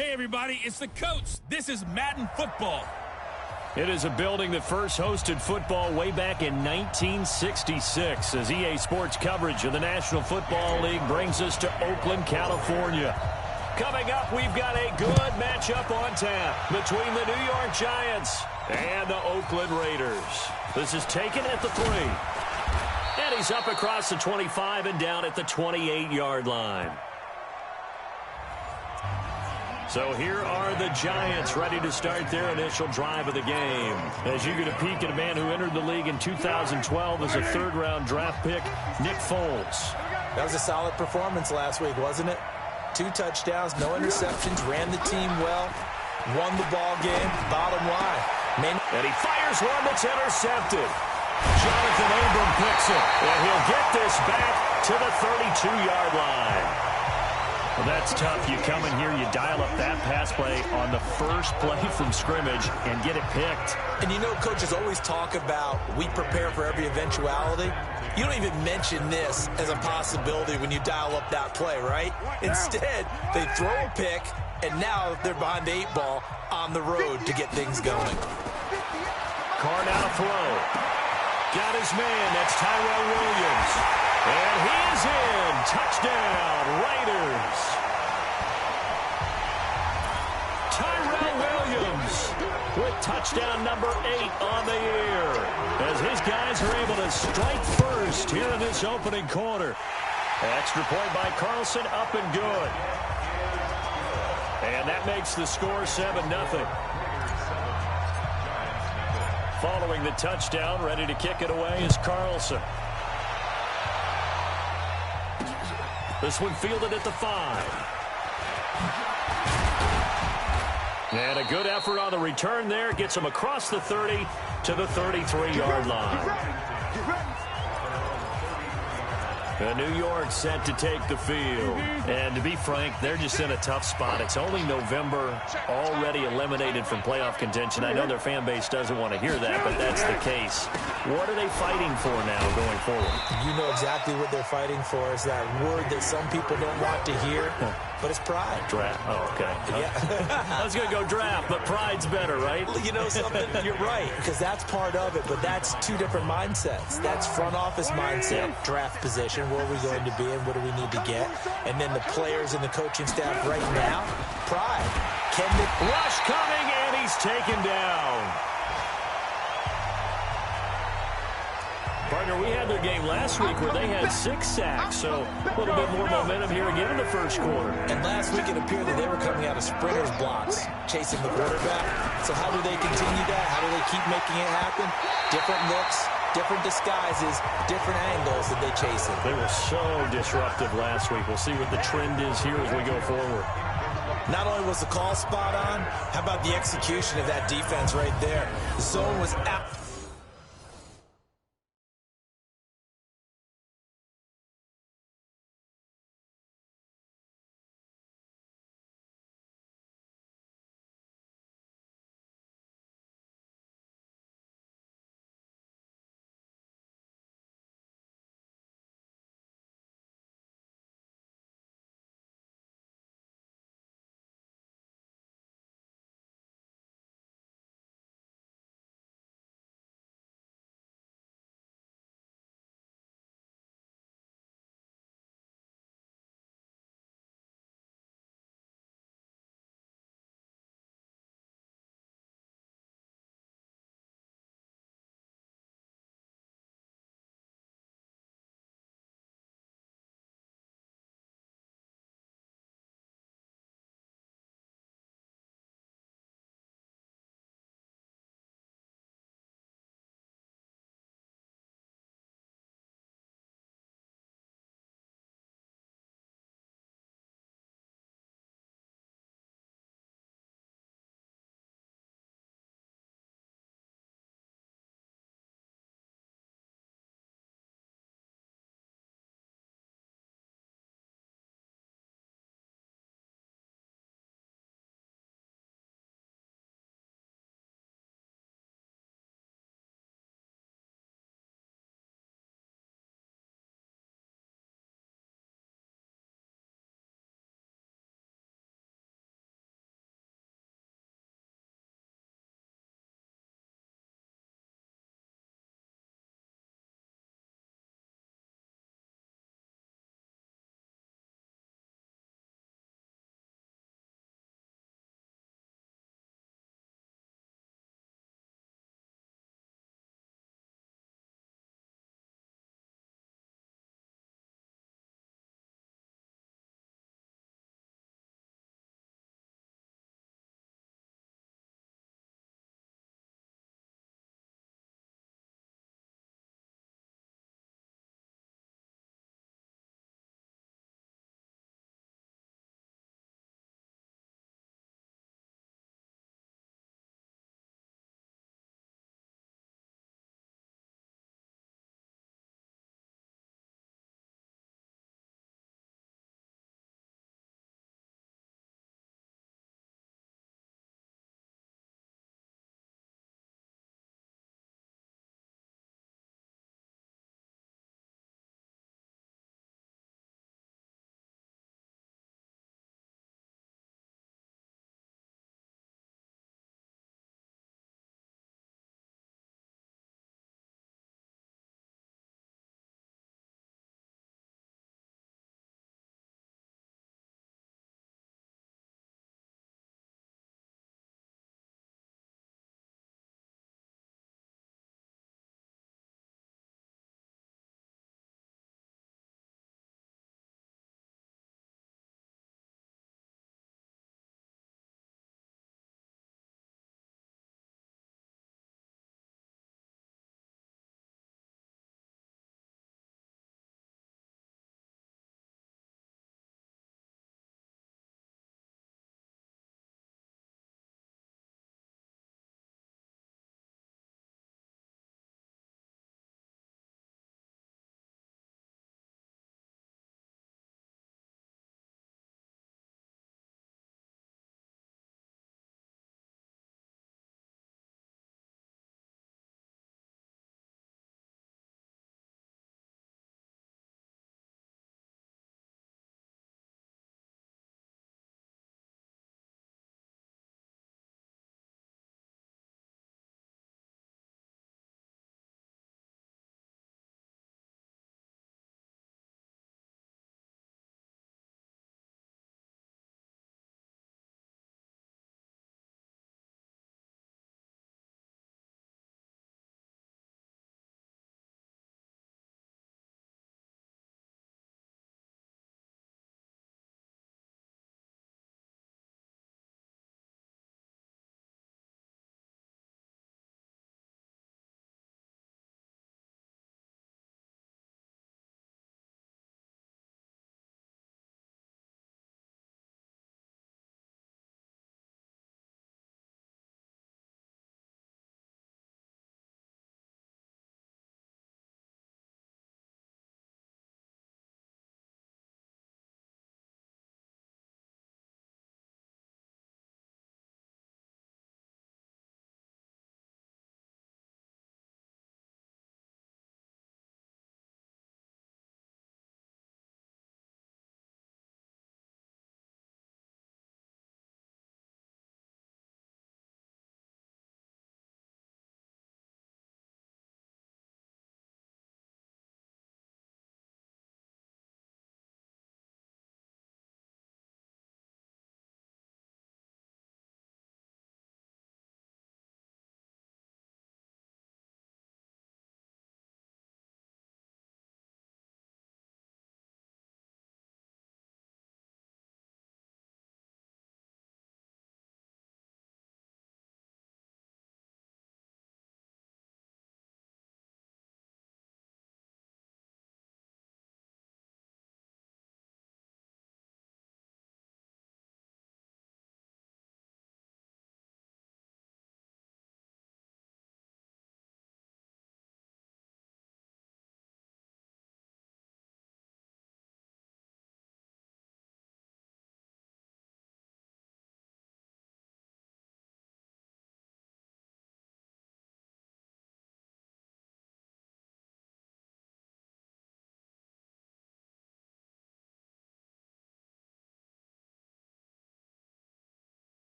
Hey, everybody, it's the coach. This is Madden football. It is a building that first hosted football way back in 1966 as EA Sports coverage of the National Football League brings us to Oakland, California. Coming up, we've got a good matchup on tap between the New York Giants and the Oakland Raiders. This is taken at the 3. And he's up across the 25 and down at the 28-yard line. So here are the Giants ready to start their initial drive of the game. As you get a peek at a man who entered the league in 2012 as a third-round draft pick, Nick Foles. That was a solid performance last week, wasn't it? 2 touchdowns, no interceptions, ran the team well, won the ball game, bottom line. And he fires one that's intercepted. Jonathan Abram picks it, and he'll get this back to the 32-yard line. Well, that's tough. You come in here, you dial up that pass play on the first play from scrimmage and get it picked. And you know, coaches always talk about we prepare for every eventuality. You don't even mention this as a possibility when you dial up that play, right? Instead, they throw a pick, and now they're behind the 8 ball on the road to get things going. Carr now to throw. Got his man. That's Tyrell Williams. And he is in. Touchdown, Raiders. Tyrell Williams with touchdown number 8 on the year. As his guys are able to strike first here in this opening quarter. Extra point by Carlson, up and good. And that makes the score 7-0. Following the touchdown, ready to kick it away is Carlson. This one fielded at the 5. And a good effort on the return there. Gets him across the 30 to the 33-yard line. New York set to take the field. And to be frank, they're just in a tough spot. It's only November, already eliminated from playoff contention. I know their fan base doesn't want to hear that, but that's the case. What are they fighting for now going forward? You know exactly what they're fighting for. Is that word that some people don't want to hear, but it's pride. Draft. Oh, okay. Yeah. I was going to go draft, but pride's better, right? You know something? You're right, because that's part of it, but that's 2 different mindsets. That's front office mindset, draft position, where are we going to be and what do we need to get? And then the players and the coaching staff right now, pride. Rush coming, and he's taken down. Partner, we had their game last week where they had 6 sacks, so a little bit more momentum here again in the first quarter. And last week it appeared that they were coming out of sprinters blocks, chasing the quarterback. So how do they continue that? How do they keep making it happen? Different looks, different disguises, different angles that they chase it. They were so disruptive last week. We'll see what the trend is here as we go forward. Not only was the call spot on, how about the execution of that defense right there? The zone was out.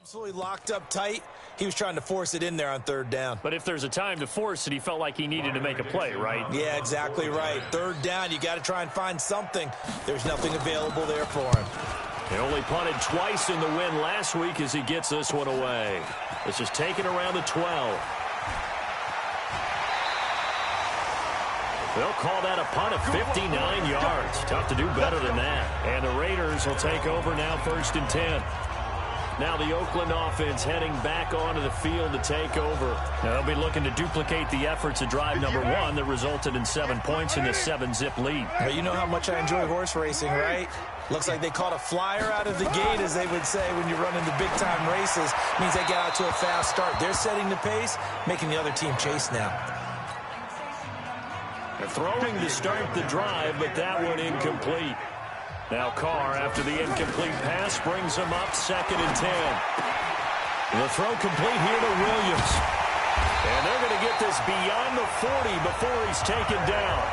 Absolutely locked up tight. He was trying to force it in there on third down. But if there's a time to force it, he felt like he needed to make a play, right? Yeah, exactly right. Third down, you got to try and find something. There's nothing available there for him. He only punted twice in the win last week as he gets this one away. This is taken around the 12. They'll call that a punt of 59 yards. Tough to do better than that. And the Raiders will take over now, 1st and 10. Now the Oakland offense heading back onto the field to take over. Now they'll be looking to duplicate the efforts of drive number 1 that resulted in 7 points in the 7-zip lead. Well, you know how much I enjoy horse racing, right? Looks like they caught a flyer out of the gate, as they would say when you're running the big-time races. Means they got out to a fast start. They're setting the pace, making the other team chase now. They're throwing to start the drive, but that one incomplete. Now Carr, after the incomplete pass, brings him up 2nd and 10. The throw complete here to Williams. And they're going to get this beyond the 40 before he's taken down.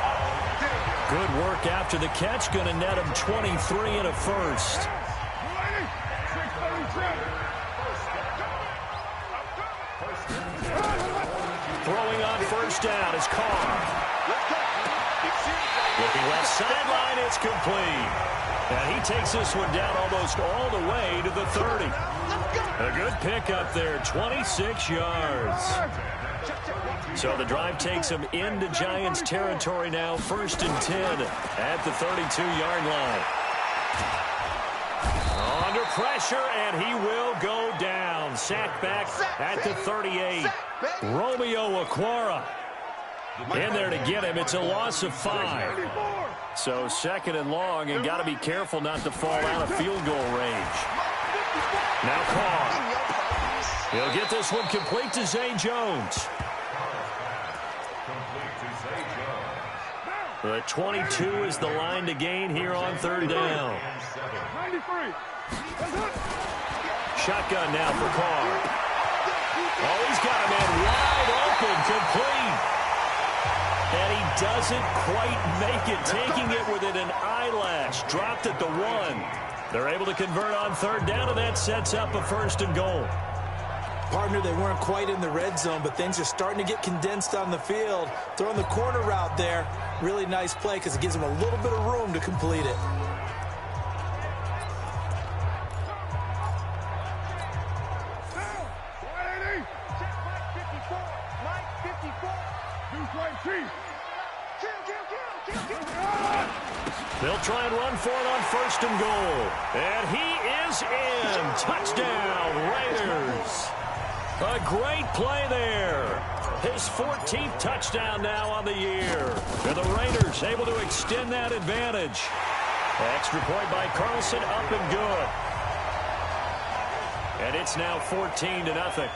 Good work after the catch, going to net him 23 and a first. Throwing on 1st down is Carr. Looking left sideline, it's complete. And he takes this one down almost all the way to the 30. A good pickup there, 26 yards. So the drive takes him into Giants territory now, 1st and 10 at the 32-yard line. Under pressure, and he will go down. Sacked back at the 38. Romeo Okwara in there to get him. It's a loss of 5. So 2nd and long, and got to be careful not to fall out of field goal range. Now Carr. He'll get this one complete to Zay Jones. The 22 is the line to gain here on 3rd down. Shotgun now for Carr. Oh, he's got a man wide open, complete. And he doesn't quite make it, taking it within an eyelash. Dropped at the 1. They're able to convert on 3rd down, and that sets up a 1st and goal. Partner, they weren't quite in the red zone, but things are starting to get condensed on the field. Throwing the corner route there. Really nice play because it gives them a little bit of room to complete it. They'll try and run for it on 1st and goal. And he is in. Touchdown, Raiders. A great play there. His 14th touchdown now on the year. And the Raiders able to extend that advantage. Extra point by Carlson, up and good. And it's now 14-0.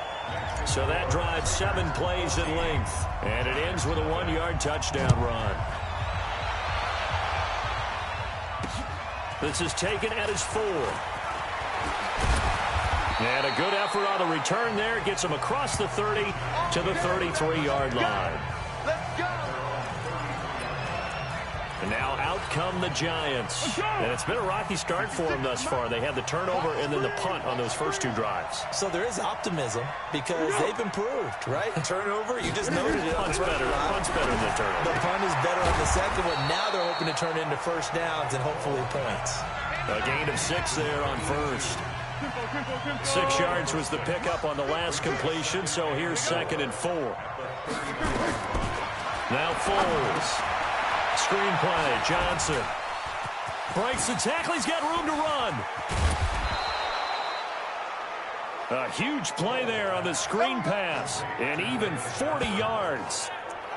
So that drives 7 plays in length. And it ends with a 1-yard touchdown run. This is taken at his 4. And a good effort on the return there. Gets him across the 30 to the 33-yard line. And now out come the Giants. And it's been a rocky start for them thus far. They had the turnover and then the punt on those first 2 drives. So there is optimism because they've improved, right? Turnover, you just noted it. Punt's better. Punt's better than the turnover. The punt is better on the second one. Now they're hoping to turn it into 1st downs and hopefully points. A gain of 6 there on 1st. 6 yards was the pickup on the last completion, so here's 2nd and 4. Now Foles. Screen play, Johnson. Breaks the tackle, he's got room to run. A huge play there on the screen pass, and even 40 yards.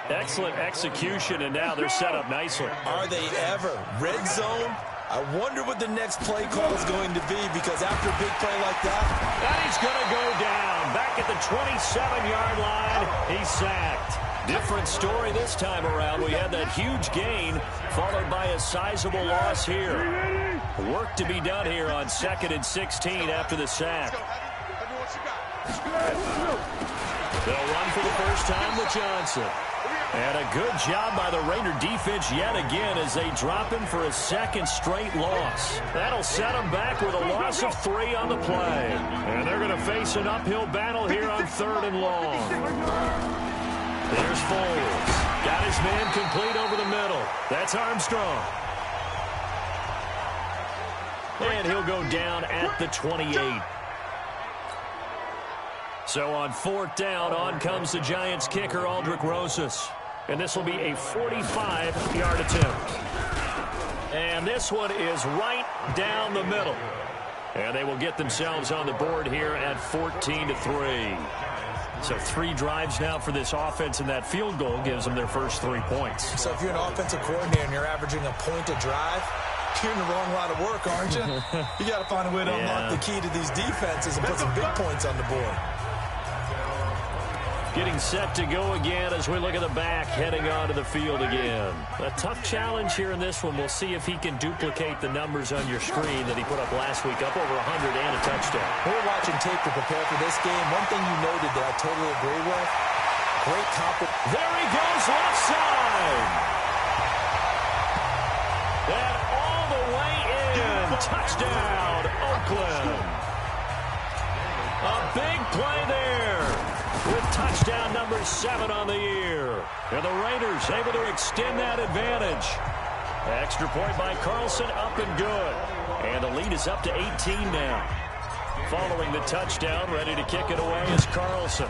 Excellent execution, and now they're set up nicely. Are they ever? Red zone? I wonder what the next play call is going to be, because after a big play like that, and he's going to go down. Back at the 27-yard line, he's sacked. Different story this time around. We had that huge gain, followed by a sizable loss here. Work to be done here on 2nd and 16 after the sack. They'll run for the first time with Johnson. And a good job by the Raider defense yet again as they drop him for a second straight loss. That'll set him back with a loss of 3 on the play. And they're going to face an uphill battle here on 3rd and long. There's Foles. Got his man complete over the middle. That's Armstrong. And he'll go down at the 28. So on 4th down, on comes the Giants kicker, Aldrick Rosas. And this will be a 45-yard attempt. And this one is right down the middle. And they will get themselves on the board here at 14-3. So 3 drives now for this offense, and that field goal gives them their first 3 points. So if you're an offensive coordinator and you're averaging a point a drive, you're in the wrong line of work, aren't you? You got to find a way to unlock the key to these defenses and put some big points on the board. Getting set to go again as we look at the back, heading onto the field again. A tough challenge here in this one. We'll see if he can duplicate the numbers on your screen that he put up last week, up over 100 and a touchdown. We're watching tape to prepare for this game. One thing you noted that I totally agree with, great confidence. There he goes, left side. And all the way in. Touchdown, Oakland. A big play there, with touchdown number 7 on the year. And the Raiders able to extend that advantage. Extra point by Carlson, up and good. And the lead is up to 18 now. Following the touchdown, ready to kick it away is Carlson.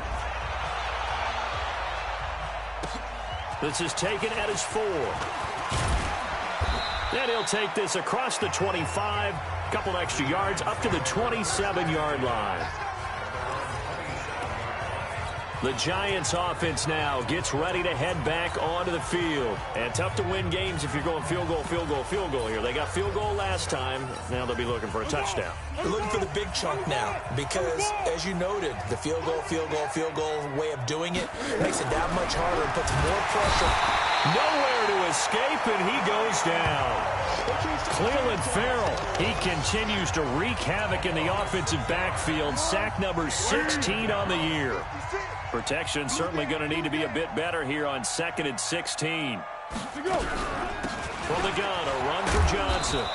This is taken at his 4. And he'll take this across the 25. Couple extra yards up to the 27-yard line. The Giants offense now gets ready to head back onto the field. And tough to win games if you're going field goal, field goal, field goal here. They got field goal last time. Now they'll be looking for a touchdown. They're looking for the big chunk now because, as you noted, the field goal, field goal, field goal way of doing it makes it that much harder and puts more pressure. Nowhere to escape, and he goes down. Cleveland Farrell, he continues to wreak havoc in the offensive backfield. Sack number 16 on the year. Protection certainly going to need to be a bit better here on 2nd and 16. From the gun, a run for Johnson.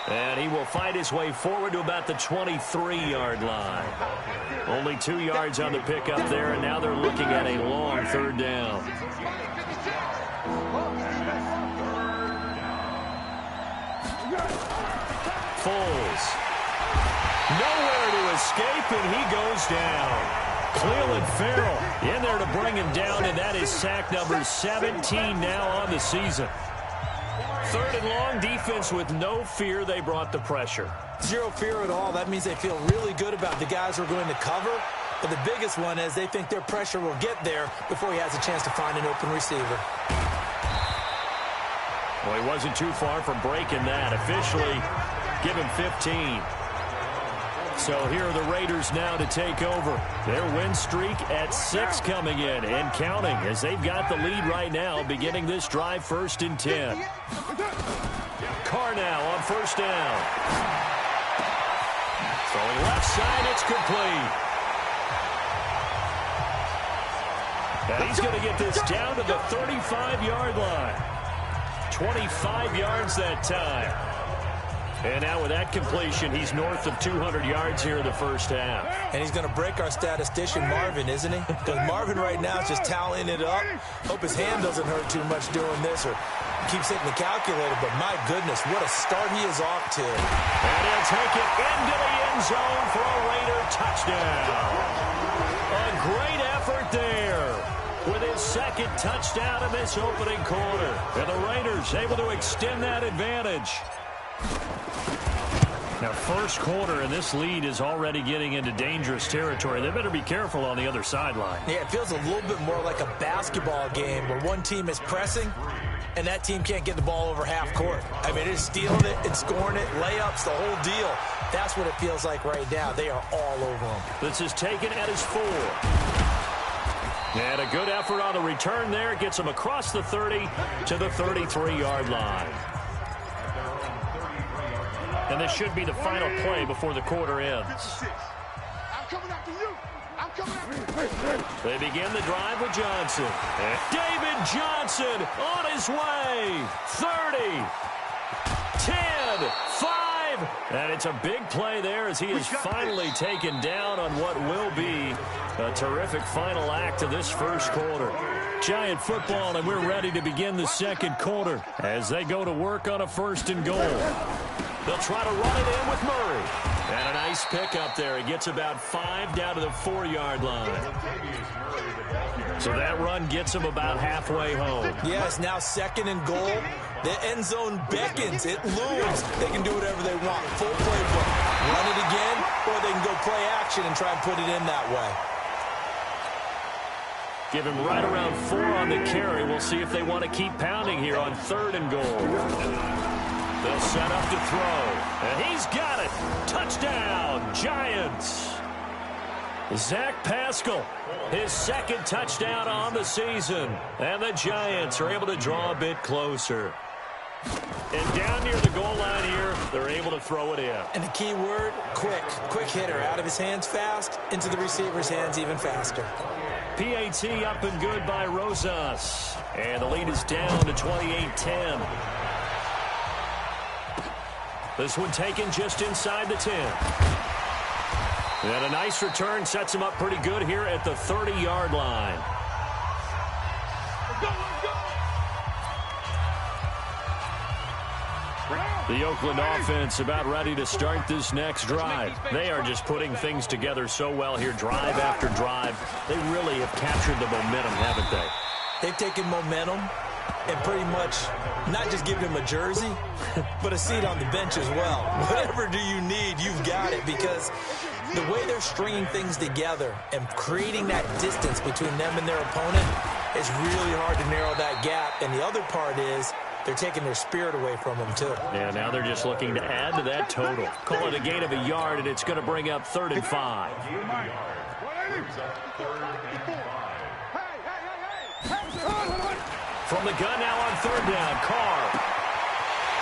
And he will fight his way forward to about the 23-yard line. Only 2 yards on the pickup there, and now they're looking at a long 3rd down. Foles. Nowhere to escape, and he goes down. Cleveland Farrell in there to bring him down, and that is sack number 17 now on the season. 3rd and long, defense with no fear. They brought the pressure. Zero fear at all. That means they feel really good about the guys who are going to cover. But the biggest one is they think their pressure will get there before he has a chance to find an open receiver. Well, he wasn't too far from breaking that. Officially, give him 15. So here are the Raiders now to take over. Their win streak at 6 coming in and counting as they've got the lead right now, beginning this drive 1st and 10. Carr now on 1st down. Throwing left side, it's complete. And he's going to get this down to the 35-yard line. 25 yards that time. And now with that completion, he's north of 200 yards here in the 1st half. And he's going to break our statistician Marvin, isn't he? Because Marvin right now is just tallying it up. Hope his hand doesn't hurt too much doing this or keeps hitting the calculator. But my goodness, what a start he is off to. And he'll take it into the end zone for a Raider touchdown. A great effort there with his 2nd touchdown in this opening quarter. And the Raiders able to extend that advantage. Now, 1st quarter, and this lead is already getting into dangerous territory. They better be careful on the other sideline. Yeah, it feels a little bit more like a basketball game where one team is pressing and that team can't get the ball over half court. I mean, it's stealing it and scoring it, layups, the whole deal. That's what it feels like right now. They are all over him. This is taken at his 4. And a good effort on the return there. Gets him across the 30 to the 33-yard line. And this should be the final play before the quarter ends. I'm coming after you. I'm They begin the drive with Johnson. And David Johnson on his way. 30, 10, 5. And it's a big play there as he is finally taken down on what will be a terrific final act of this first quarter. Giant football, and we're ready to begin the second quarter as they go to work on a 1st and goal. They'll try to run it in with Murray. And a nice pickup there. He gets about 5 down to the 4-yard line. So that run gets him about halfway home. Yeah, it's now 2nd and goal. The end zone beckons. It looms. They can do whatever they want. Full playbook. Run it again, or they can go play action and try and put it in that way. Give him right around 4 on the carry. We'll see if they want to keep pounding here on 3rd and goal. They'll set up to throw. And he's got it. Touchdown, Giants. Zach Pascal, his 2nd touchdown on the season. And the Giants are able to draw a bit closer. And down near the goal line here, they're able to throw it in. And the key word, quick. Quick hitter. Out of his hands fast, into the receiver's hands even faster. PAT up and good by Rosas. And the lead is down to 28-10. This one taken just inside the 10. And a nice return sets him up pretty good here at the 30-yard line. The Oakland offense about ready to start this next drive. They are just putting things together so well here, drive after drive. They really have captured the momentum, haven't they? They've taken momentum and pretty much not just given him a jersey, but a seat on the bench as well. Whatever do you need, you've got it, because the way they're stringing things together and creating that distance between them and their opponent is really hard to narrow that gap. And the other part is they're taking their spirit away from them, too. Yeah, now they're just looking to add to that total. Call it a gain of a yard, and it's going to bring up 3rd and 5. From the gun now on 3rd down, Carr.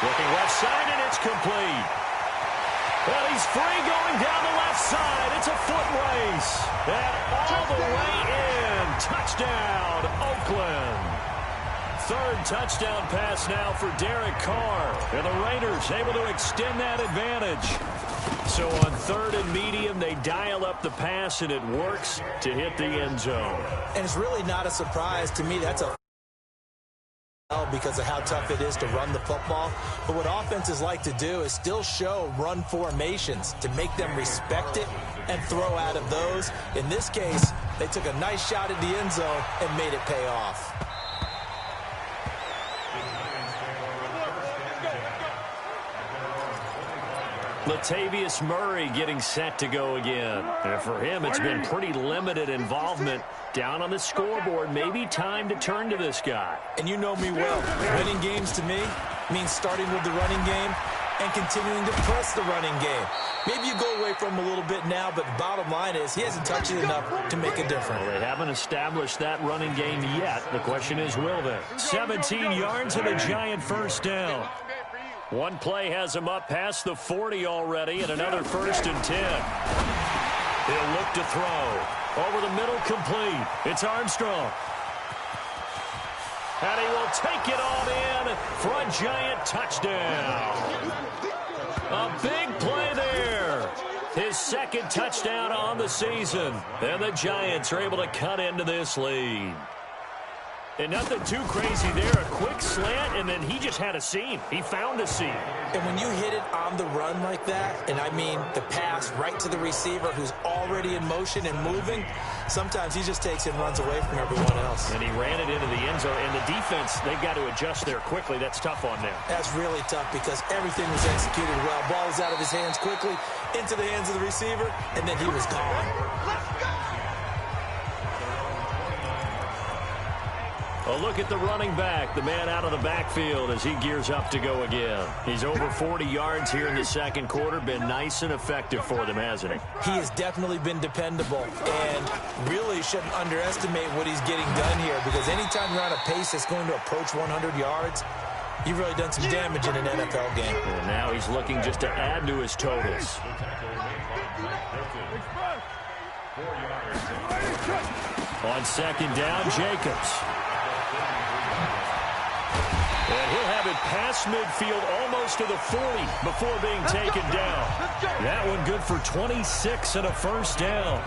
Looking left side, and it's complete. Well, he's free going down the left side. It's a foot race. And all the way in. Touchdown, Oakland. 3rd touchdown pass now for Derek Carr. And the Raiders able to extend that advantage. So on 3rd and medium, they dial up the pass, and it works to hit the end zone. And it's really not a surprise to me. That's a because of how tough it is to run the football. But what offenses like to do is still show run formations to make them respect it and throw out of those. In this case, they took a nice shot at the end zone and made it pay off. Latavius Murray getting set to go again. And for him, it's been pretty limited involvement down on the scoreboard. Maybe time to turn to this guy. And you know me well. Winning games to me means starting with the running game and continuing to press the running game. Maybe you go away from him a little bit now, but the bottom line is he hasn't touched it enough to make a difference. Well, they haven't established that running game yet. The question is, will they? 17 yards and a Giant 1st down. One play has him up past the 40 already, and another 1st and 10. He'll look to throw. Over the middle, complete. It's Armstrong. And he will take it on in for a Giant touchdown. A big play there. His 2nd touchdown on the season. And the Giants are able to cut into this lead. And nothing too crazy there. A quick slant, and then he just had a seam. He found a seam. And when you hit it on the run like that, and I mean the pass right to the receiver who's already in motion and moving, sometimes he just takes it and runs away from everyone else. And he ran it into the end zone. And the defense, they've got to adjust there quickly. That's tough on them. That's really tough because everything was executed well. Ball was out of his hands quickly, into the hands of the receiver, and then he was gone. A look at the running back, the man out of the backfield as he gears up to go again. He's over 40 yards here in the second quarter. Been nice and effective for them, hasn't he? He has definitely been dependable and really shouldn't underestimate what he's getting done here because anytime you're on a pace that's going to approach 100 yards, you've really done some damage in an NFL game. And now he's looking just to add to his totals. On second down, Jacobs. And he'll have it past midfield, almost to the 40 before being taken down. That one good for 26 and a first down.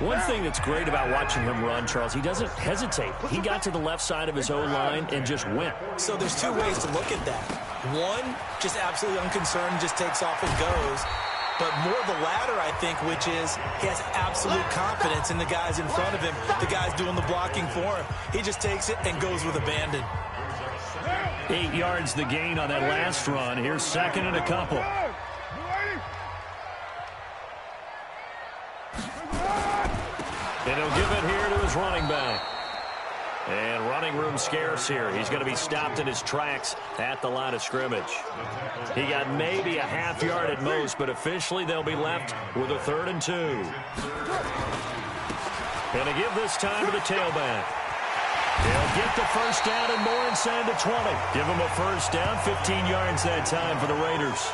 One thing that's great about watching him run, Charles, he doesn't hesitate. He got to the left side of his O-line and just went. So there's two ways to look at that. One, just absolutely unconcerned, just takes off and goes. But more the latter, I think, which is he has absolute confidence in the guys in front of him, the guys doing the blocking for him. He just takes it and goes with abandon. 8 yards the gain on that last run. Here's second and a couple. And he'll give it here to his running back. And running room scarce here. He's going to be stopped in his tracks at the line of scrimmage. He got maybe a half yard at most, but officially they'll be left with a 3rd and 2. Going to give this time to the tailback. They'll get the first down and more inside the 20. Give him a first down, 15 yards that time for the Raiders.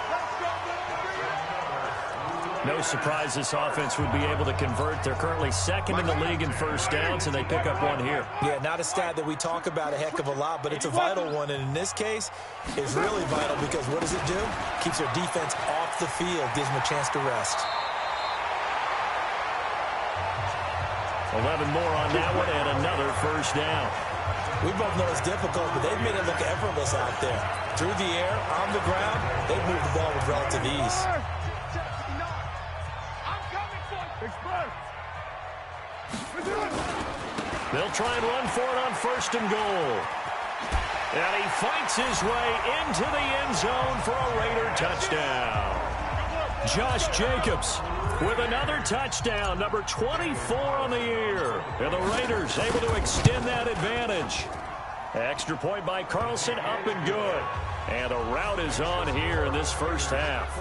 No surprise this offense would be able to convert. They're currently second in the league in first downs, and they pick up one here. Yeah, not a stat that we talk about a heck of a lot, but it's a vital one. And in this case, it's really vital because what does it do? Keeps their defense off the field, gives them a chance to rest. 11 more on that one, and another first down. We both know it's difficult, but they've made it look effortless out there. Through the air, on the ground, they've moved the ball with relative ease. They'll try and run for it on 1st and goal. And he fights his way into the end zone for a Raider touchdown. Josh Jacobs with another touchdown, number 24 on the year. And the Raiders able to extend that advantage. Extra point by Carlson, up and good. And a rout is on here in this first half.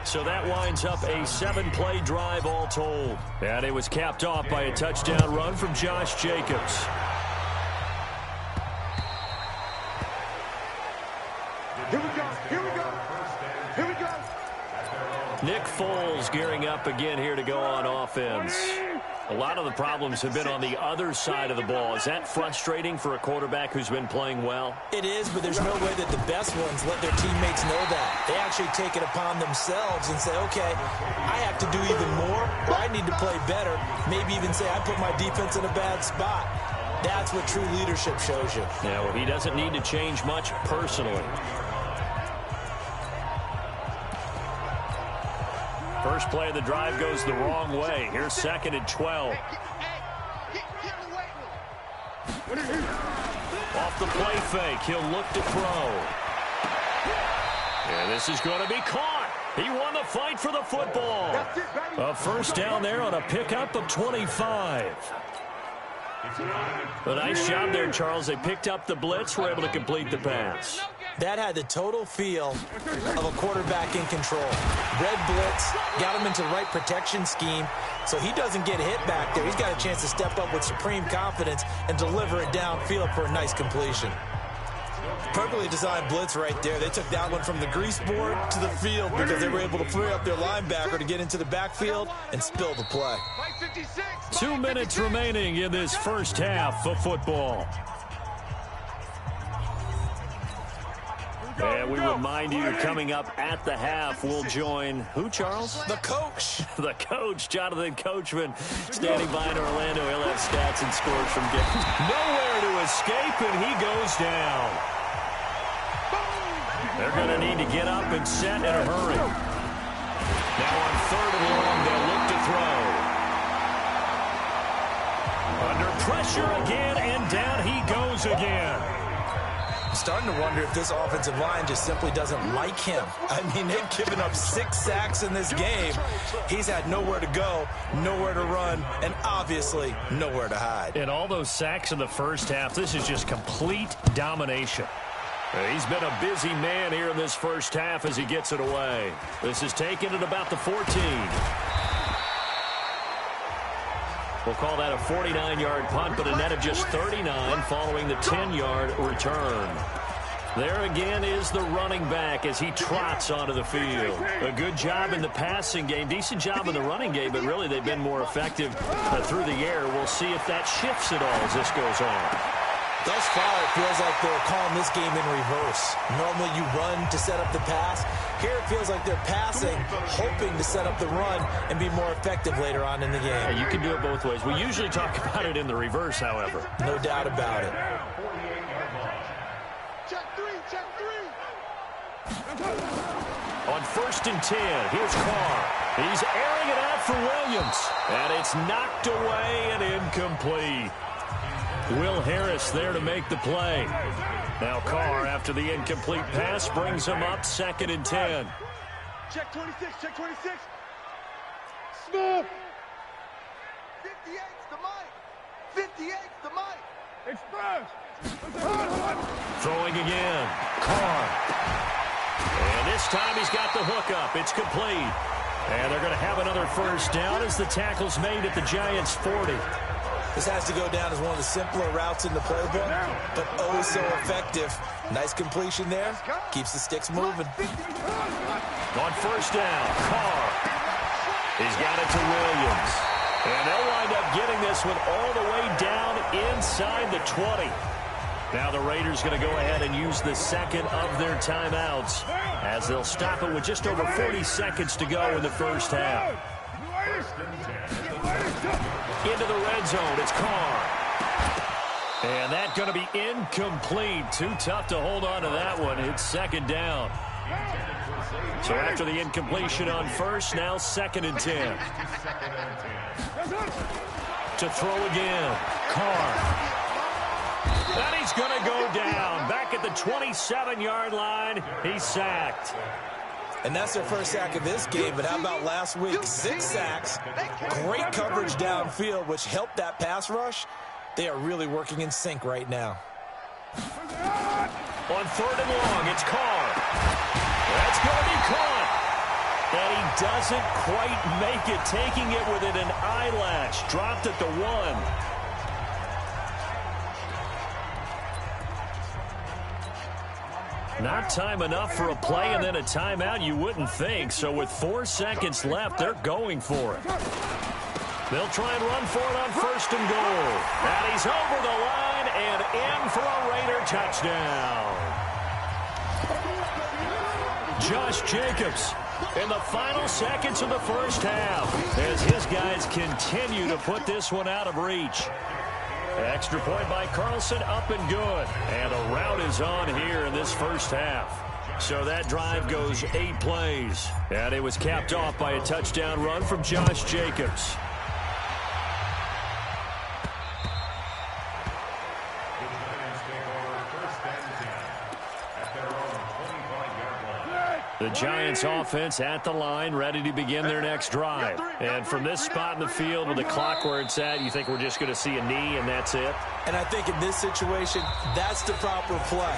So that winds up a 7-play drive all told. And it was capped off by a touchdown run from Josh Jacobs. Here we go. Here we go. Here we go. Nick Foles gearing up again here to go on offense. A lot of the problems have been on the other side of the ball. Is that frustrating for a quarterback who's been playing well? It is, but there's no way that the best ones let their teammates know that. They actually take it upon themselves and say, okay, I have to do even more, or I need to play better. Maybe even say, I put my defense in a bad spot. That's what true leadership shows you. Yeah, well, he doesn't need to change much personally. First play of the drive goes the wrong way. Here's 2nd and 12. Off the play fake, he'll look to throw. And this is going to be caught. He won the fight for the football. A first down there on a pickup of 25. A nice job there, Charles. They picked up the blitz, were able to complete the pass. That had the total feel of a quarterback in control. Red blitz, got him into the right protection scheme, so he doesn't get hit back there. He's got a chance to step up with supreme confidence and deliver it downfield for a nice completion. Perfectly designed blitz right there. They took that one from the grease board to the field because they were able to free up their linebacker to get into the backfield and spill the play. 2 minutes remaining in this first half of football. And we remind you, coming up at the half, we'll join who, Charles? The coach. The coach, Jonathan Coachman, standing by in Orlando. He'll have stats and scores from games. Nowhere to escape, and he goes down. They're going to need to get up and set in a hurry. Now on 3rd and long, they'll look to throw. Under pressure again, and down he goes again. I'm starting to wonder if this offensive line just simply doesn't like him. I mean, they've given up 6 sacks in this game. He's had nowhere to go, nowhere to run, and obviously nowhere to hide. And all those sacks in the first half, this is just complete domination. He's been a busy man here in this first half as he gets it away. This is taken at about the 14. We'll call that a 49-yard punt, but a net of just 39 following the 10-yard return. There again is the running back as he trots onto the field. A good job in the passing game, decent job in the running game, but really they've been more effective through the air. We'll see if that shifts at all as this goes on. Thus far, it feels like they're calling this game in reverse. Normally you run to set up the pass. Here it feels like they're passing, hoping to set up the run and be more effective later on in the game. Yeah, you can do it both ways. We usually talk about it in the reverse, however. No doubt about it. On 1st and 10, here's Carr. He's airing it out for Williams. And it's knocked away and incomplete. Will Harris there to make the play. Now Carr, after the incomplete pass, brings him up 2nd and 10. Check 26, check 26. Smith. 58's the mic. 58's the mic. Express. Throwing again. Carr. And this time he's got the hook up. It's complete. And they're going to have another first down as the tackle's made at the Giants' 40. This has to go down as one of the simpler routes in the playbook, but oh so effective. Nice completion there. Keeps the sticks moving. On 1st down, Carr. He's got it to Williams. And they'll wind up getting this one all the way down inside the 20. Now the Raiders going to go ahead and use the second of their timeouts as they'll stop it with just over 40 seconds to go in the first half. Into the red zone, it's Carr. And that's going to be incomplete. Too tough to hold on to that one. It's 2nd down. So after the incompletion on 1st, now 2nd and 10. To throw again, Carr. And he's going to go down. Back at the 27-yard line, he's sacked. And that's their first sack of this game, but how about last week? 6 sacks, great coverage downfield, which helped that pass rush. They are really working in sync right now. On 3rd and long, it's Carr. That's going to be caught. And he doesn't quite make it, taking it within an eyelash. Dropped at the 1. Not time enough for a play and then a timeout, you wouldn't think. So with 4 seconds left, they're going for it. They'll try and run for it on 1st and goal. And he's over the line and in for a Raider touchdown. Josh Jacobs in the final seconds of the first half as his guys continue to put this one out of reach. Extra point by Carlson, up and good. And the route is on here in this first half. So that drive goes 8 plays. And it was capped off by a touchdown run from Josh Jacobs. The Giants offense at the line, ready to begin their next drive. And from this spot in the field with the clock where it's at, you think we're just going to see a knee and that's it? And I think in this situation, that's the proper play.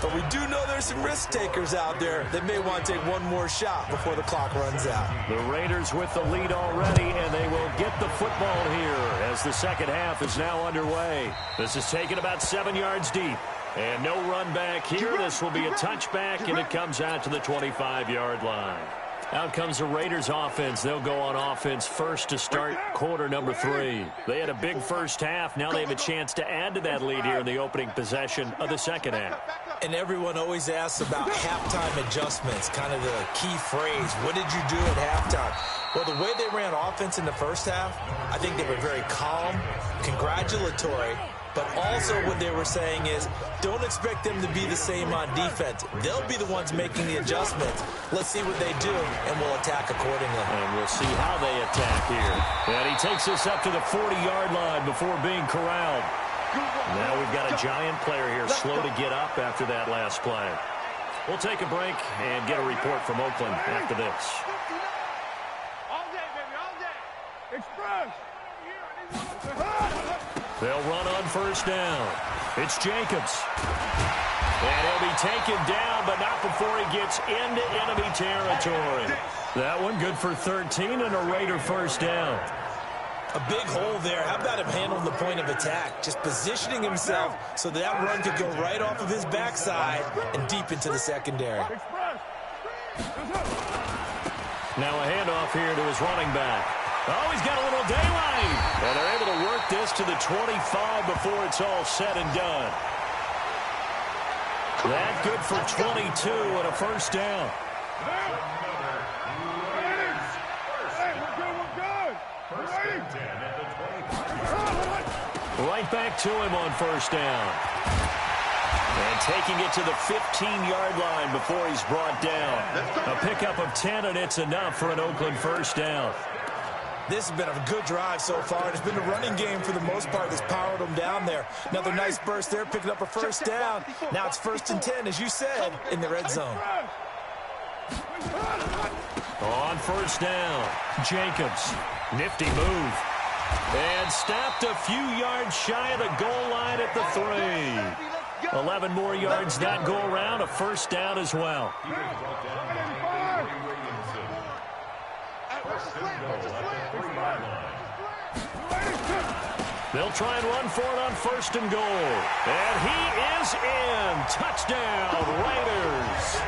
But we do know there's some risk takers out there that may want to take one more shot before the clock runs out. The Raiders with the lead already, and they will get the football here as the second half is now underway. This is taken about 7 yards deep. And no run back here. This will be a touchback, and it comes out to the 25-yard line. Out comes the Raiders offense. They'll go on offense first to start quarter number 3. They had a big first half. Now they have a chance to add to that lead here in the opening possession of the second half. And everyone always asks about halftime adjustments, kind of the key phrase. What did you do at halftime? Well, the way they ran offense in the first half, I think they were very calm, congratulatory, but also what they were saying is don't expect them to be the same on defense. They'll be the ones making the adjustments. Let's see what they do, and we'll attack accordingly. And we'll see how they attack here. And he takes us up to the 40-yard line before being corralled. Now we've got a Giant player here slow to get up after that last play. We'll take a break and get a report from Oakland after this. All day, baby, all day. Express. They'll run on first down. It's Jacobs. And he'll be taken down, but not before he gets into enemy territory. That one good for 13 and a Raider first down. A big hole there. How about him handling the point of attack? Just positioning himself so that run could go right off of his backside and deep into the secondary. Now a handoff here to his running back. Oh, he's got a little daylight. And they're able to work this to the 25 before it's all said and done. That good for 22 and a first down. Right back to him on first down. And taking it to the 15-yard line before he's brought down. A pickup of 10, and it's enough for an Oakland first down. This has been a good drive so far. It's been a running game for the most part that's powered them down there. Another nice burst there, picking up a first down. Now it's 1st and 10, as you said, in the red zone. On first down, Jacobs. Nifty move. And stopped a few yards shy of the goal line at the 3. 11 more yards that go around, a first down as well. They'll try and run for it on 1st and goal. And he is in. Touchdown, Raiders.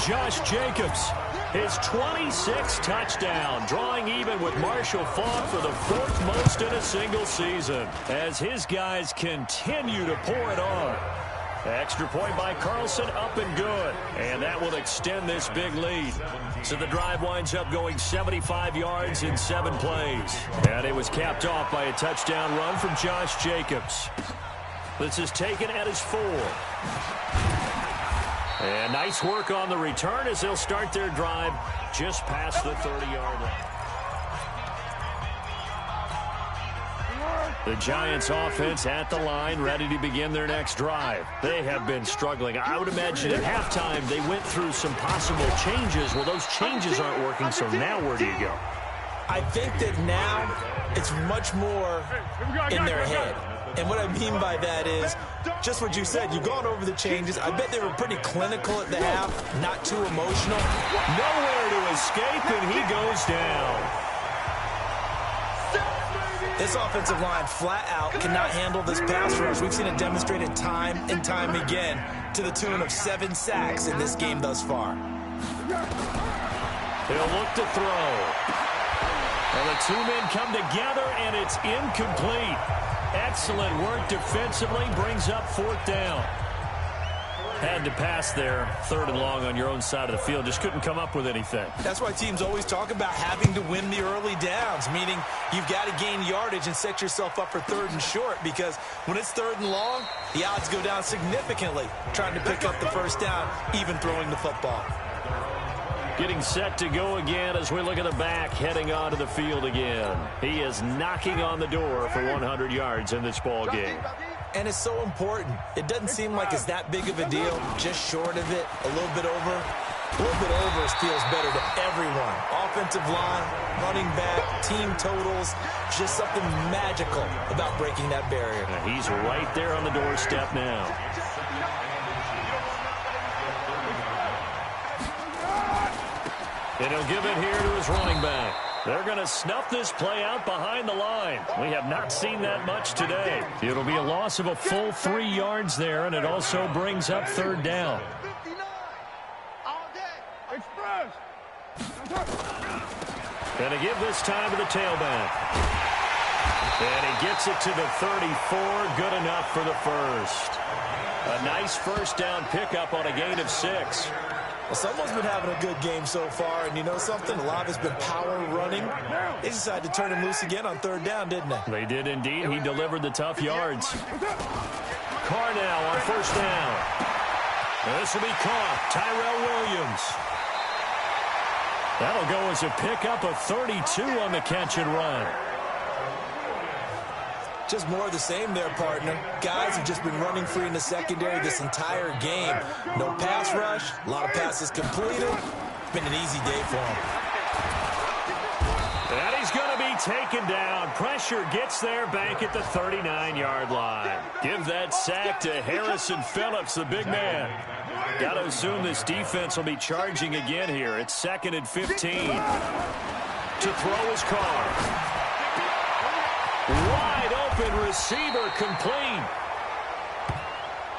Josh Jacobs, his 26th touchdown, drawing even with Marshall Faulk for the 4th most in a single season, as his guys continue to pour it on. Extra point by Carlson, up and good. And that will extend this big lead. So the drive winds up going 75 yards in 7 plays. And it was capped off by a touchdown run from Josh Jacobs. This is taken at his 4. And nice work on the return as they'll start their drive just past the 30-yard line. The Giants offense at the line, ready to begin their next drive. They have been struggling. I would imagine at halftime they went through some possible changes. Well, those changes aren't working, so now where do you go? I think that now it's much more in their head. And what I mean by that is just what you said. You've gone over the changes. I bet they were pretty clinical at the half, not too emotional. Nowhere to escape, and he goes down. This offensive line flat out cannot handle this pass rush. We've seen it demonstrated time and time again to the tune of 7 sacks in this game thus far. He'll look to throw. And the 2 men come together, and it's incomplete. Excellent work defensively, brings up 4th down. Had to pass there, 3rd and long on your own side of the field. Just couldn't come up with anything. That's why teams always talk about having to win the early downs, meaning you've got to gain yardage and set yourself up for 3rd and short, because when it's 3rd and long, the odds go down significantly trying to pick up the first down, even throwing the football. Getting set to go again as we look at the back, heading onto the field again. He is knocking on the door for 100 yards in this ball game. And it's so important. It doesn't seem like it's that big of a deal, just short of it, a little bit over. A little bit over feels better to everyone. Offensive line, running back, team totals, just something magical about breaking that barrier. And he's right there on the doorstep now. And he'll give it here to his running back. They're going to snuff this play out behind the line. We have not seen that much today. It'll be a loss of a full 3 yards there, and it also brings up 3rd down. And to give this time to the tailback. And he gets it to the 34. Good enough for the first. A nice first down pickup on a gain of 6. Well, someone's been having a good game so far, and you know something? A lot of it's been power running. They decided to turn him loose again on 3rd down, didn't they? They did indeed. He delivered the tough yards. Carr now on 1st down. This will be caught. Tyrell Williams. That'll go as a pickup of 32 on the catch and run. Just more of the same there, partner. Guys have just been running free in the secondary this entire game. No pass rush, a lot of passes completed. It's been an easy day for him. And he's going to be taken down. Pressure gets there back at the 39-yard line. Give that sack to Harrison Phillips, the big man. Got to assume this defense will be charging again here. It's 2nd and 15. To throw his Carr. Wide open receiver complete.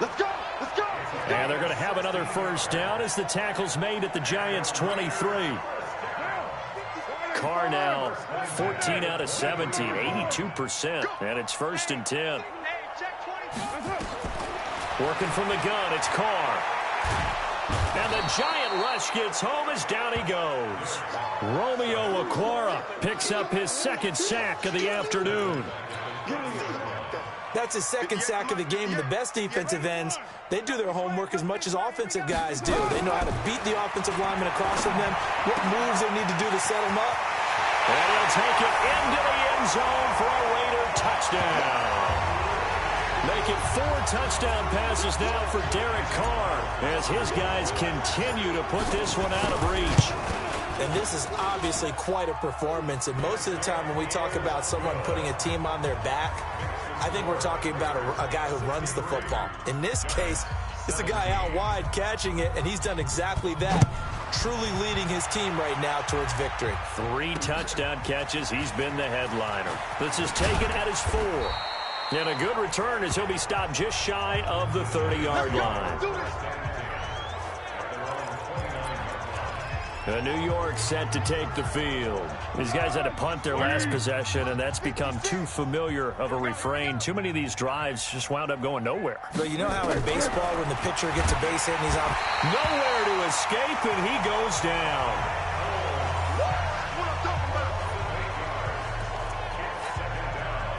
Let's go. Let's go. And they're going to have another first down as the tackle's made at the Giants' 23. Carr now 14 out of 17, 82%. And it's 1st and 10. Working from the gun, it's Carr. And the Giant rush gets home as down he goes. Romeo Okwara picks up his 2nd sack of the afternoon. That's his 2nd sack of the game. And the best defensive ends, they do their homework as much as offensive guys do. They know how to beat the offensive lineman across from them, what moves they need to do to set them up. And he'll take it into the end zone for a Raider touchdown. Make it 4 touchdown passes now for Derek Carr as his guys continue to put this one out of reach. And this is obviously quite a performance. And most of the time when we talk about someone putting a team on their back, I think we're talking about a guy who runs the football. In this case, it's a guy out wide catching it, and he's done exactly that, truly leading his team right now towards victory. 3 touchdown catches. He's been the headliner. This is taken at his 4. And a good return as he'll be stopped just shy of the 30-yard line. New York set to take the field. These guys had to punt their last possession, and that's become too familiar of a refrain. Too many of these drives just wound up going nowhere. But you know how in baseball when the pitcher gets a base hit and he's on nowhere to escape, and he goes down.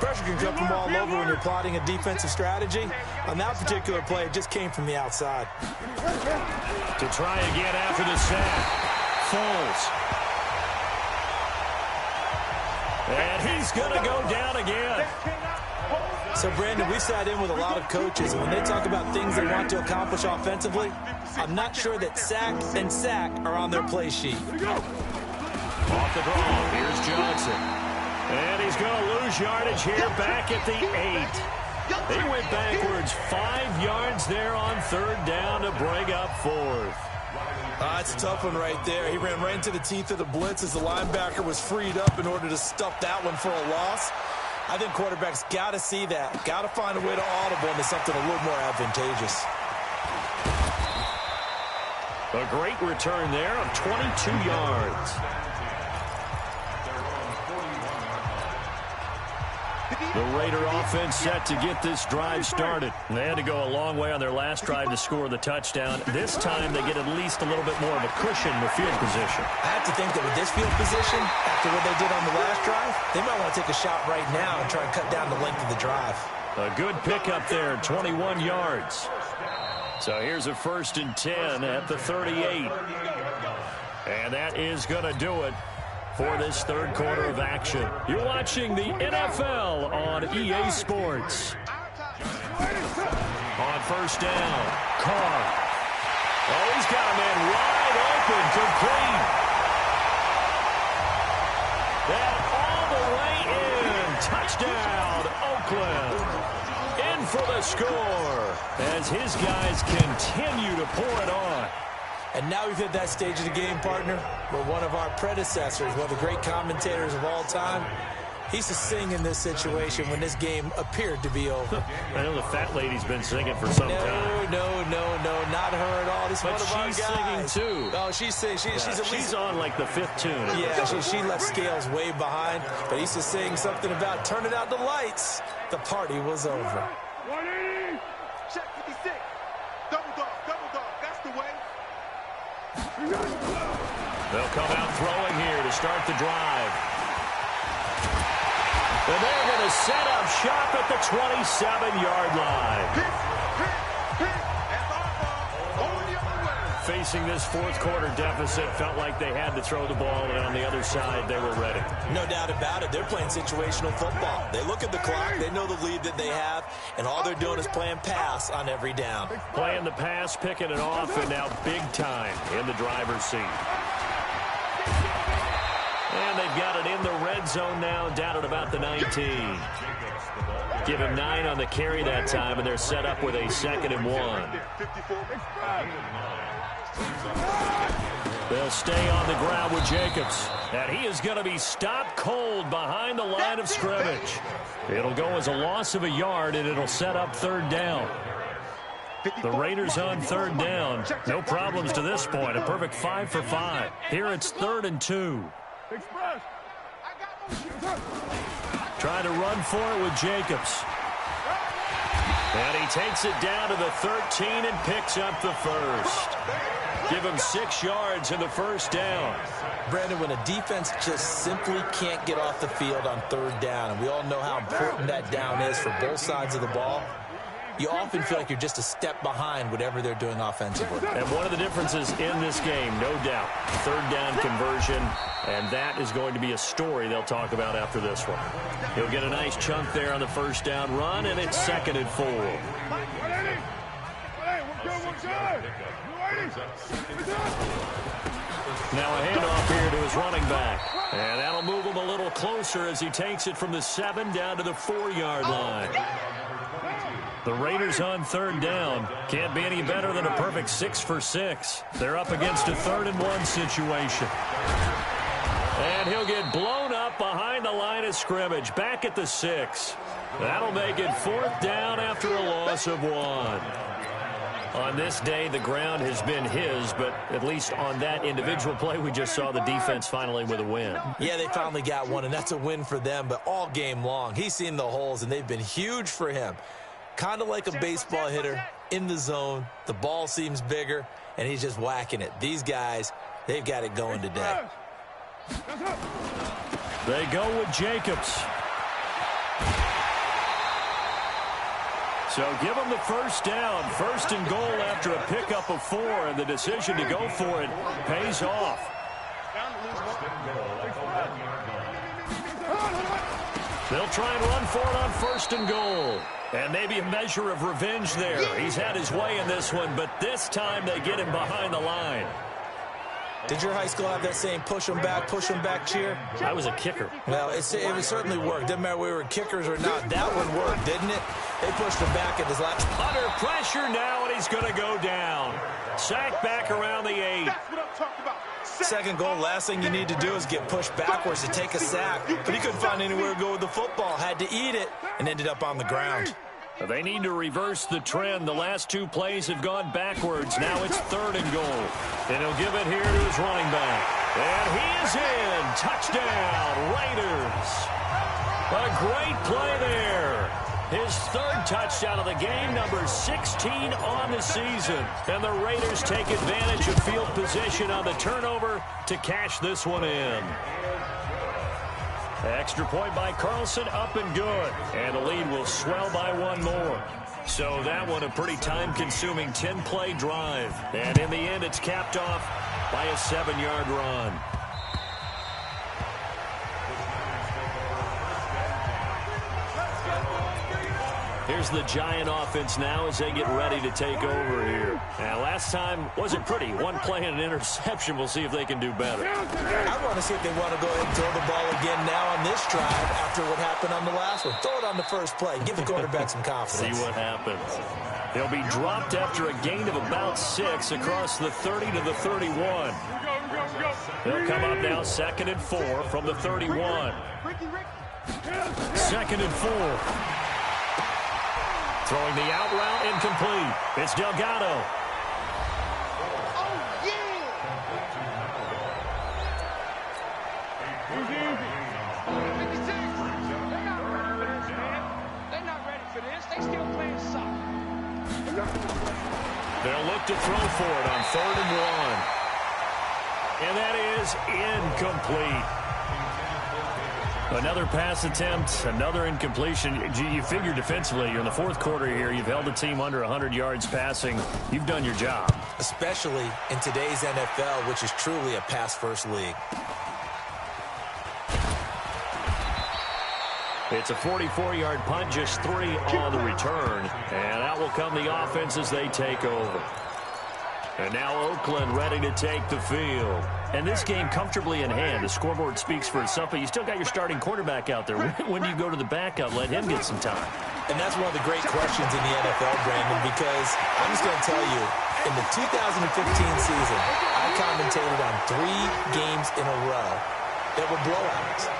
Pressure can come from all over when you're plotting a defensive strategy. On that particular play, it just came from the outside. To try again after the sack. Foles. And he's going to go down again. So, Brandon, we sat in with a lot of coaches, and when they talk about things they want to accomplish offensively, I'm not sure that sack and sack are on their play sheet. Off the draw, here's Johnson. And he's going to lose yardage here back at the 8. They went backwards 5 yards there on 3rd down to bring up 4th. That's a tough one right there. He ran right into the teeth of the blitz as the linebacker was freed up in order to stuff that one for a loss. I think quarterbacks got to see that. Got to find a way to audible into something a little more advantageous. A great return there of 22 yards. The Raider offense set to get this drive started. They had to go a long way on their last drive to score the touchdown. This time they get at least a little bit more of a cushion with field position. I have to think that with this field position, after what they did on the last drive, they might want to take a shot right now and try and cut down the length of the drive. A good pickup there, 21 yards. So here's a 1st and 10 at the 38. And that is going to do it for this 3rd quarter of action. You're watching the NFL on EA Sports. On 1st down, Carr. Oh, he's got a man wide open, complete. And all the way in. Touchdown, Oakland. In for the score as his guys continue to pour it on. And now we've hit that stage of the game, partner, where one of our predecessors, one of the great commentators of all time, he used to sing in this situation when this game appeared to be over. I know the fat lady's been singing for some time. No, not her at all. This is one of our guys. But she's singing, too. Oh, she's singing. She's on, like, the 5th tune. Yeah, she left Scales way behind, but he used to sing something about turning out the lights. The party was over. 180. Check 56. Double dog. That's the way. They'll come out throwing here to start the drive. And they're going to set up shop at the 27-yard line. Facing this 4th quarter deficit, felt like they had to throw the ball, and on the other side, they were ready. No doubt about it. They're playing situational football. They look at the clock, they know the lead that they have, and all they're doing is playing pass on every down. Playing the pass, picking it off, and now big time in the driver's seat. And they've got it in the red zone now, down at about the 19. Give him 9 on the carry that time, and they're set up with a 2nd and 1. They'll stay on the ground with Jacobs. And he is going to be stopped cold behind the line of scrimmage. It'll go as a loss of a yard, and it'll set up 3rd down. The Raiders on 3rd down. No problems to this point. A perfect 5 for 5. Here it's 3rd and 2. Trying to run for it with Jacobs. And he takes it down to the 13 and picks up the 1st. Give him 6 yards in the 1st down. Brandon, when a defense just simply can't get off the field on 3rd down, and we all know how important that down is for both sides of the ball, you often feel like you're just a step behind whatever they're doing offensively. And one of the differences in this game, no doubt, 3rd down conversion, and that is going to be a story they'll talk about after this one. He'll get a nice chunk there on the 1st down run, and it's 2nd and 4. Now a handoff here to his running back. And that'll move him a little closer as he takes it from the 7 down to the 4-yard line. The Raiders on 3rd down. Can't be any better than a perfect 6 for 6. They're up against a 3rd and 1 situation. And he'll get blown up behind the line of scrimmage. Back at the 6. That'll make it 4th down after a loss of 1. On this day, the ground has been his, but at least on that individual play, we just saw the defense finally with a win. Yeah, they finally got one, and that's a win for them, but all game long, he's seen the holes, and they've been huge for him. Kind of like a baseball hitter in the zone. The ball seems bigger, and he's just whacking it. These guys, they've got it going today. They go with Jacobs. So give them the 1st down. 1st and goal after a pickup of 4, and the decision to go for it pays off. They'll try and run for it on 1st and goal. And maybe a measure of revenge there. He's had his way in this one, but this time they get him behind the line. Did your high school have that same push them back cheer? I was a kicker. Well, it certainly worked. Didn't matter whether we were kickers or not. That one worked, didn't it? They pushed him back at his last. Under pressure now, and he's going to go down. Sack back around the 8. That's what I'm talking about. 2nd goal, last thing you need to do is get pushed backwards to take a sack. But he couldn't find anywhere to go with the football. Had to eat it and ended up on the ground. They need to reverse the trend. The last 2 plays have gone backwards. Now it's 3rd and goal. And he'll give it here to his running back. And he is in. Touchdown, Raiders. A great play there. His 3rd touchdown of the game, number 16 on the season. And the Raiders take advantage of field position on the turnover to cash this one in. Extra point by Carlson, up and good. And the lead will swell by 1 more. So that one a pretty time-consuming 10-play drive. And in the end, it's capped off by a 7-yard run. Here's the Giant offense now as they get ready to take over here. Now, last time wasn't pretty. 1 play and an interception. We'll see if they can do better. I want to see if they want to go ahead and throw the ball again now on this drive after what happened on the last one. Throw it on the first play. Give the quarterback some confidence. See what happens. They'll be dropped after a gain of about 6 across the 30 to the 31. They'll come up now 2nd and 4 from the 31. 2nd and 4. Throwing the out route incomplete. It's Delgado. Oh, yeah! 56. They're not ready for this. They still playing soccer. They'll look to throw for it on 3rd and 1. And that is incomplete. Another pass attempt, another incompletion. You figure defensively, in the 4th quarter here, you've held a team under 100 yards passing. You've done your job. Especially in today's NFL, which is truly a pass-first league. It's a 44-yard punt, just 3 on the return. And out will come the offense as they take over. And now Oakland ready to take the field. And this game comfortably in hand. The scoreboard speaks for itself, but you still got your starting quarterback out there. When do you go to the backup? Let him get some time. And that's one of the great questions in the NFL, Brandon, because I'm just going to tell you, in the 2015 season, I commentated on 3 games in a row that were blowouts.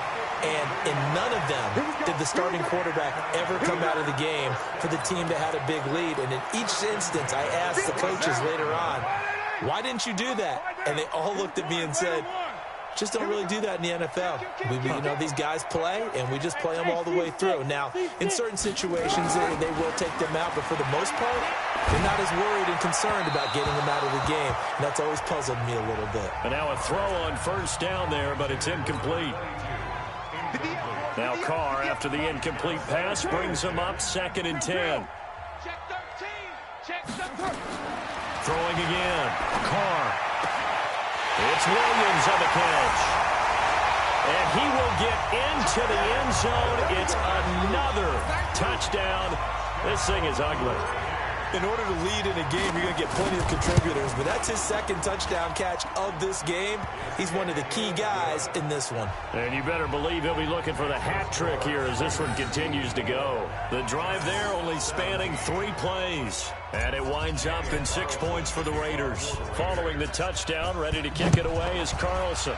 And in none of them did the starting quarterback ever come out of the game for the team that had a big lead. And in each instance, I asked the coaches later on, why didn't you do that? And they all looked at me and said, just don't really do that in the NFL. These guys play, and we just play them all the way through. Now, in certain situations, they will take them out, but for the most part, they're not as worried and concerned about getting them out of the game. And that's always puzzled me a little bit. And now a throw on first down there, but it's incomplete. Now Carr, after the incomplete pass, brings him up 2nd and 10. Throwing again. Carr. It's Williams on the catch. And he will get into the end zone. It's another touchdown. This thing is ugly. In order to lead in a game, you're going to get plenty of contributors, but that's his 2nd touchdown catch of this game. He's one of the key guys in this one. And you better believe he'll be looking for the hat trick here as this one continues to go. The drive there only spanning 3 plays. And it winds up in 6 points for the Raiders. Following the touchdown, ready to kick it away is Carlson.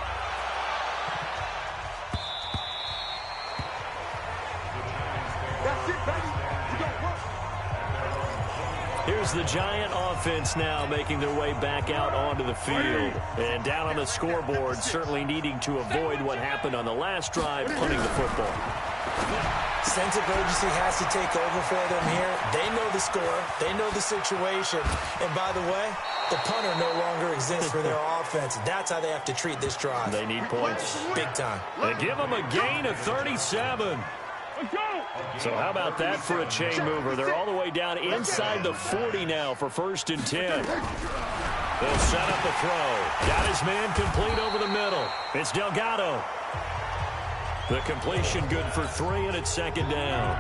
Here's the Giant offense now making their way back out onto the field. And down on the scoreboard, certainly needing to avoid what happened on the last drive, punting the football. Sense of urgency has to take over for them here. They know the score. They know the situation. And by the way, the punter no longer exists for their offense. That's how they have to treat this drive. They need points. Big time. They give them a gain of 37. So how about that for a chain mover? They're all the way down inside the 40 now for 1st and 10. They'll set up the throw. Got his man complete over the middle. It's Delgado. The completion good for 3, and it's 2nd down.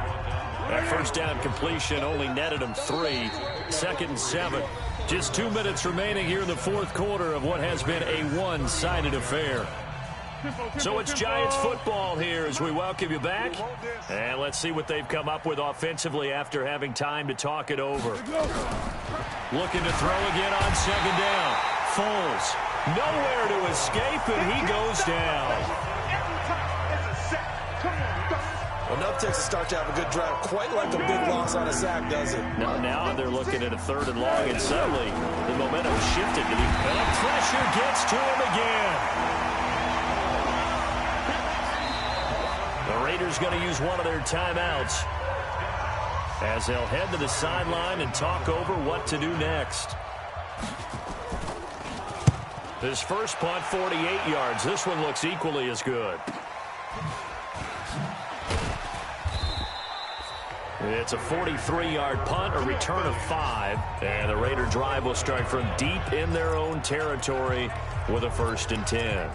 That first down completion only netted him 3. 2nd and 7. Just 2 minutes remaining here in the 4th quarter of what has been a one-sided affair. So it's Giants football here as we welcome you back. And let's see what they've come up with offensively after having time to talk it over. Looking to throw again on 2nd down. Foles. Nowhere to escape, and he goes down. Well, enough takes to start to have a good drive. Quite like a big loss on a sack, does it? Now they're looking at a 3rd and long, and suddenly the momentum shifted. And the pressure gets to him again. The Raiders going to use one of their timeouts as they'll head to the sideline and talk over what to do next. His first punt, 48 yards. This one looks equally as good. It's a 43-yard punt, a return of 5. And the Raider drive will start from deep in their own territory with a 1st and 10.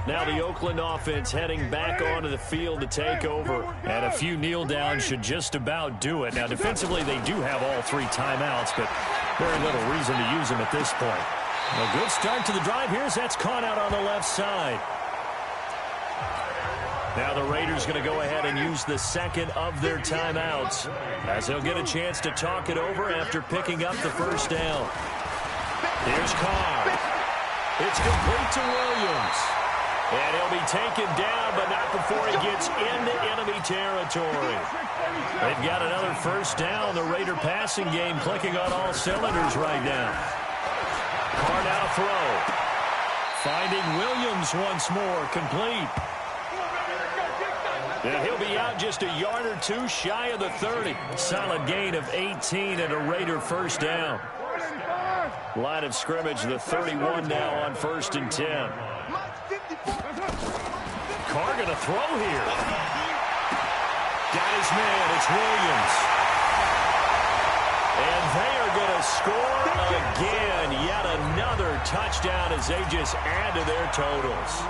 Now the Oakland offense heading back onto the field to take over. And a few kneel downs should just about do it. Now defensively they do have all 3 timeouts, but very little reason to use them at this point. A good start to the drive here as that's caught out on the left side. Now the Raiders going to go ahead and use the 2nd of their timeouts as they'll get a chance to talk it over after picking up the 1st down. Here's Carr. It's complete to Williams. And he'll be taken down, but not before he gets into enemy territory. They've got another 1st down. The Raider passing game clicking on all cylinders right now. Carr now throw. Finding Williams once more, complete. And he'll be out just a yard or 2 shy of the 30. Solid gain of 18 and a Raider 1st down. Line of scrimmage, the 31 now on 1st and 10. Carr going to throw here. Got his man. It's Williams. And they are going to score again. Yet another touchdown as they just add to their totals.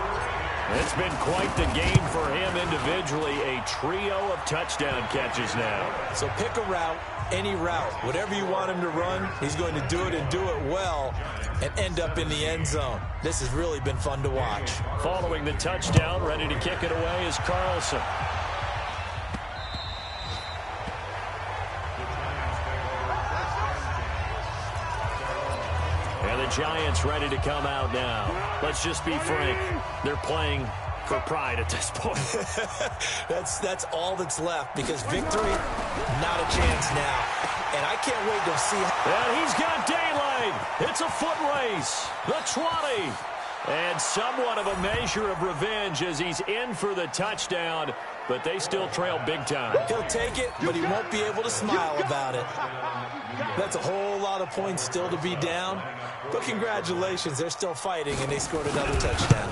It's been quite the game for him individually. A trio of touchdown catches now. So pick a route, any route. Whatever you want him to run, he's going to do it and do it well. and end up in the end zone. This has really been fun to watch. Following the touchdown, ready to kick it away is Carlson. And the Giants ready to come out now. Let's just be frank. They're playing for pride at this point. That's all that's left, because victory, not a chance now. And I can't wait to see. And he's got daylight. It's a foot race. The 20. And somewhat of a measure of revenge as he's in for the touchdown. But they still trail big time. He'll take it, but he won't be able to smile about it. That's a whole lot of points still to be down. But congratulations, they're still fighting, and they scored another touchdown.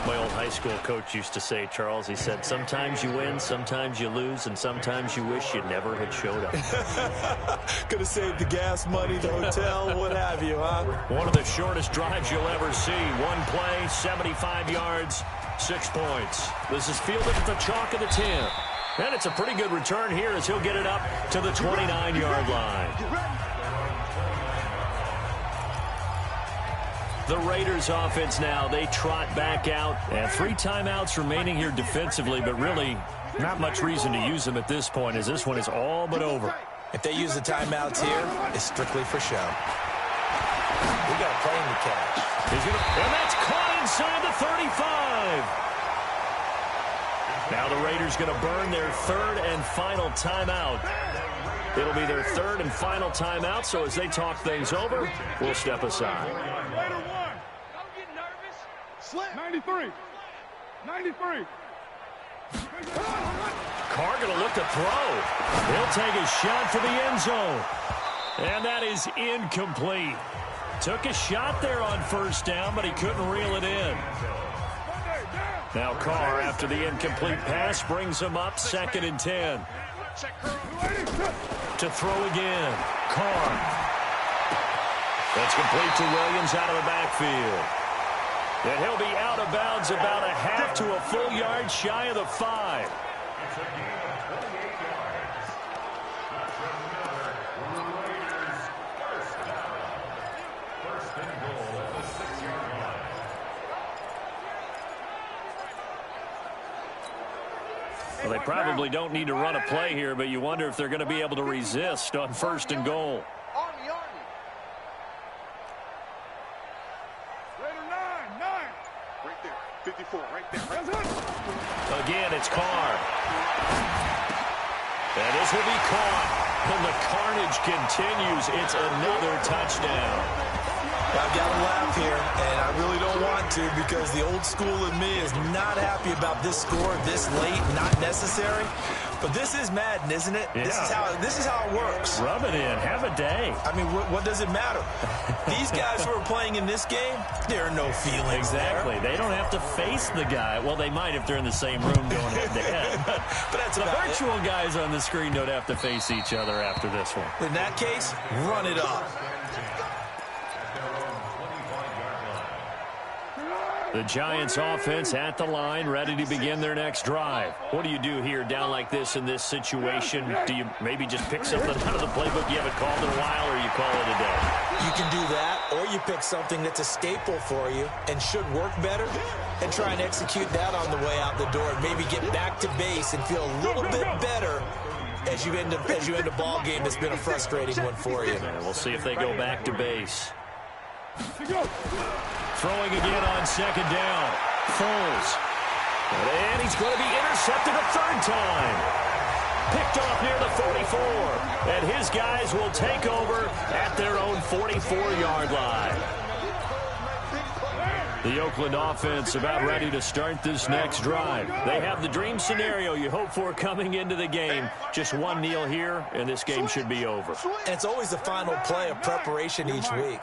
My old high school coach used to say, Charles, he said, sometimes you win, sometimes you lose, and sometimes you wish you never had showed up. Could have saved the gas money, the hotel, what have you, huh? One of the shortest drives you'll ever see. One play, 75 yards, 6 points. This is fielded at the chalk of the 10. And it's a pretty good return here as he'll get it up to the 29-yard line. The Raiders offense now, they trot back out. And 3 timeouts remaining here defensively, but really not much reason to use them at this point, as this one is all but over. If they use the timeouts here, it's strictly for show. We got a plane to catch. And that's caught inside the 35. Now the Raiders going to burn their 3rd and final timeout. It'll be their 3rd and final timeout, so as they talk things over, we'll step aside. Raider 1. Don't get nervous. Slip. 93. 93. Carr going to look to throw. He'll take a shot for the end zone. And that is incomplete. Took a shot there on 1st down, but he couldn't reel it in. Now Carr, after the incomplete pass, brings him up 2nd and 10. To throw again. Carr. That's complete to Williams out of the backfield. And he'll be out of bounds about a half to a full yard shy of the 5. Well, they probably don't need to run a play here, but you wonder if they're going to be able to resist on 1st and goal. Army. Raider 9. Right there. 54, right there. Again, it's Carr. And this will be caught. And the carnage continues. It's another touchdown. I've got to laugh here, and I really don't want to, because the old school in me is not happy about this score this late, not necessary. But this is Madden, isn't it? Yeah. This is how it works. Rub it in. Have a day. I mean, what does it matter? These guys who are playing in this game, there are no feelings Exactly. there. They don't have to face the guy. Well, they might if they're in the same room going head-to-head. But that's the about virtual guys on the screen don't have to face each other after this one. In that case, run it up. The Giants offense at the line, ready to begin their next drive. What do you do here down like this in this situation? Do you maybe just pick something out of the playbook you haven't called in a while, or you call it a day? You can do that, or you pick something that's a staple for you and should work better and try and execute that on the way out the door and maybe get back to base and feel a little bit better as you end a ball game that's been a frustrating one for you. And we'll see if they go back to base. Throwing again on 2nd down. Foles. And he's going to be intercepted a 3rd time. Picked off near the 44. And his guys will take over at their own 44-yard line. The Oakland offense about ready to start this next drive. They have the dream scenario you hope for coming into the game. Just one kneel here, and this game should be over. And it's always the final play of preparation each week.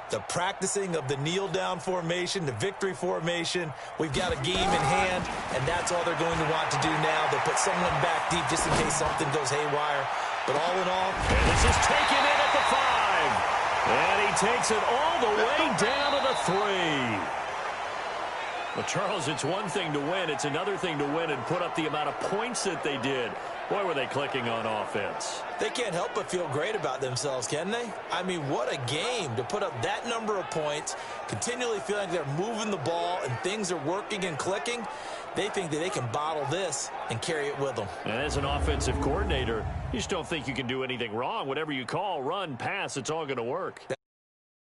The practicing of the kneel-down formation, the victory formation. We've got a game in hand, and that's all they're going to want to do now. They'll put someone back deep just in case something goes haywire. But all in all, and this is taken in at the 5. And he takes it all the way down to the 3. Well, Charles, it's one thing to win. It's another thing to win and put up the amount of points that they did. Boy, were they clicking on offense. They can't help but feel great about themselves, can they? I mean, what a game to put up that number of points, continually feeling like they're moving the ball and things are working and clicking. They think that they can bottle this and carry it with them. And as an offensive coordinator, you just don't think you can do anything wrong. Whatever you call, run, pass, it's all going to work.